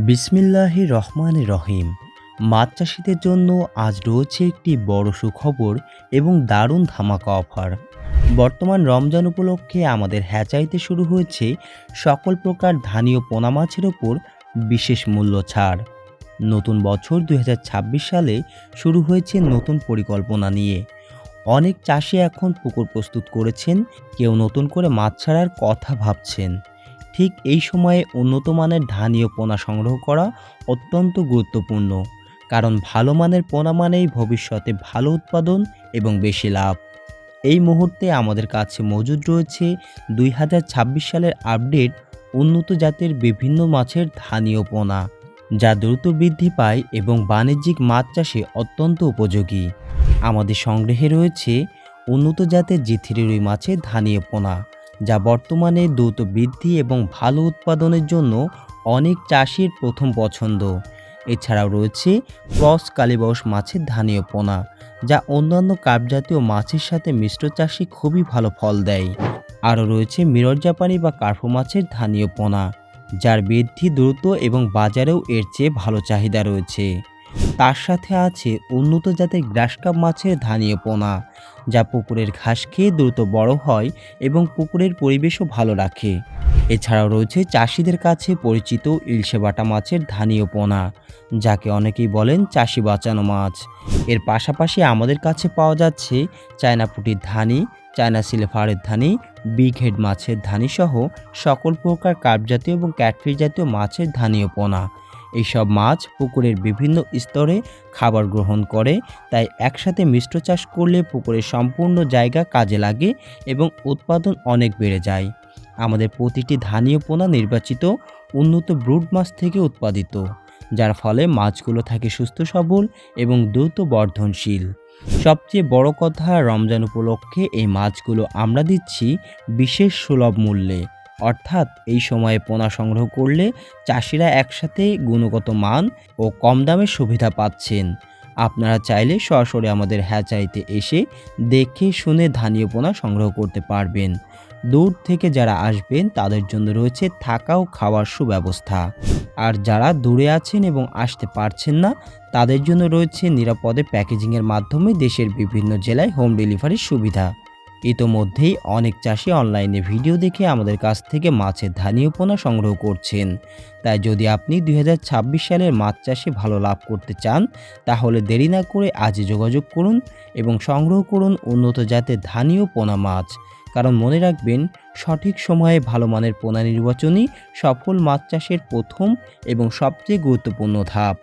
বিসমিল্লাহির রহমানির রহিম। মাছ চাষিদের জন্য আজ রয়েছে একটি বড় সুখবর এবং দারুণ ধামাকা অফার। বর্তমান রমজান উপলক্ষে আমাদের হ্যাচারিতে শুরু হয়েছে সকল প্রকার ধানীয় পোনা মাছের ওপর বিশেষ মূল্য ছাড়। নতুন বছর ২০২৬ সালে শুরু হয়েছে নতুন পরিকল্পনা নিয়ে। অনেক চাষি এখন পুকুর প্রস্তুত করেছেন, কেউ নতুন করে মাছ ছাড়ার কথা ভাবছেন। ঠিক এই সময়ে উন্নত মানের ধানীয় পোনা সংগ্রহ করা অত্যন্ত গুরুত্বপূর্ণ, কারণ ভালো মানের পোনা মানেই ভবিষ্যতে ভালো উৎপাদন এবং বেশি লাভ। এই মুহূর্তে আমাদের কাছে মজুদ রয়েছে ২০২৬ সালের আপডেট উন্নত জাতের বিভিন্ন মাছের ধানীয় পোনা, যা দ্রুত বৃদ্ধি পায় এবং বাণিজ্যিক মাছ চাষে অত্যন্ত উপযোগী। আমাদের সংগ্রহে রয়েছে উন্নত জাতের জিথিরি রুই মাছের ধানীয় পোনা, যা বর্তমানে দ্রুত বৃদ্ধি এবং ভালো উৎপাদনের জন্য অনেক চাষির প্রথম পছন্দ। এছাড়াও রয়েছে ক্রস কালিবাউস মাছের ধানীয় পোনা, যা অন্যান্য কার্প জাতীয় মাছের সাথে মিশ্র চাষে খুবই ভালো ফল দেয়। আরও রয়েছে মিরর জাপানি বা কার্পো মাছের ধানীয় পোনা, যার বৃদ্ধি দ্রুত এবং বাজারেও এর চেয়ে ভালো চাহিদা রয়েছে। তার সাথে আছে উন্নত জাতের গ্রাসকাপ মাছের ধানীয় পোনা, যা পুকুরের ঘাস খেয়ে দ্রুত বড় হয় এবং পুকুরের পরিবেশও ভালো রাখে। এছাড়াও রয়েছে চাষিদের কাছে পরিচিত ইলশে বাটা মাছের ধানীয় পোনা, যাকে অনেকেই বলেন চাষি বাঁচানো মাছ। এর পাশাপাশি আমাদের কাছে পাওয়া যাচ্ছে চায়না পুঁটির ধানি, চায়না সিলভারের ধানি, বিগ হেড মাছের ধানি সহ সকল প্রকার কার্প জাতীয় এবং ক্যাটফিশ জাতীয় মাছের ধানীয় পোনা। এইসব মাছ পুকুরের বিভিন্ন স্তরে খাবার গ্রহণ করে, তাই একসাথে মিশ্র চাষ করলে পুকুরের সম্পূর্ণ জায়গা কাজে লাগে এবং উৎপাদন অনেক বেড়ে যায়। আমাদের প্রতিটি ধানীয় পোনা নির্বাচিত উন্নত ব্রুড মাছ থেকে উৎপাদিত, যার ফলে মাছগুলো থাকে সুস্থ সবল এবং দ্রুত বর্ধনশীল। সবচেয়ে বড় কথা, রমজান উপলক্ষে এই মাছগুলো আমরা দিচ্ছি বিশেষ সুলভ মূল্যে। অর্থাৎ এই সময়ে পোনা সংগ্রহ করলে চাষিরা একসাথে গুণগত মান ও কম দামের সুবিধা পাচ্ছেন। আপনারা চাইলে সরাসরি আমাদের হ্যাচারিতে এসে দেখে শুনে ধানীয় পোনা সংগ্রহ করতে পারবেন। দূর থেকে যারা আসবেন তাদের জন্য রয়েছে থাকা ও খাওয়ার সুব্যবস্থা। আর যারা দূরে আছেন এবং আসতে পারছেন না, তাদের জন্য রয়েছে নিরাপদে প্যাকেজিংয়ের মাধ্যমে দেশের বিভিন্ন জেলায় হোম ডেলিভারির সুবিধা। ইতোমধ্যেই অনেক চাষি অনলাইনে ভিডিও দেখে আমাদের কাছ থেকে মাছের ধানীয় পোনা সংগ্রহ করছেন। তাই যদি আপনি ২০২৬ সালের মাছ চাষে ভালো লাভ করতে চান, তাহলে দেরি না করে আজই যোগাযোগ করুন এবং সংগ্রহ করুন উন্নত জাতের ধানীয় পোনা মাছ। কারণ মনে রাখবেন, সঠিক সময়ে ভালো মানের পোনা নির্বাচনই সফল মাছ চাষের প্রথম এবং সবচেয়ে গুরুত্বপূর্ণ ধাপ।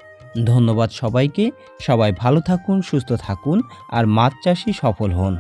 ধন্যবাদ সবাইকে। সবাই ভালো থাকুন, সুস্থ থাকুন আর মাছ চাষে সফল হন।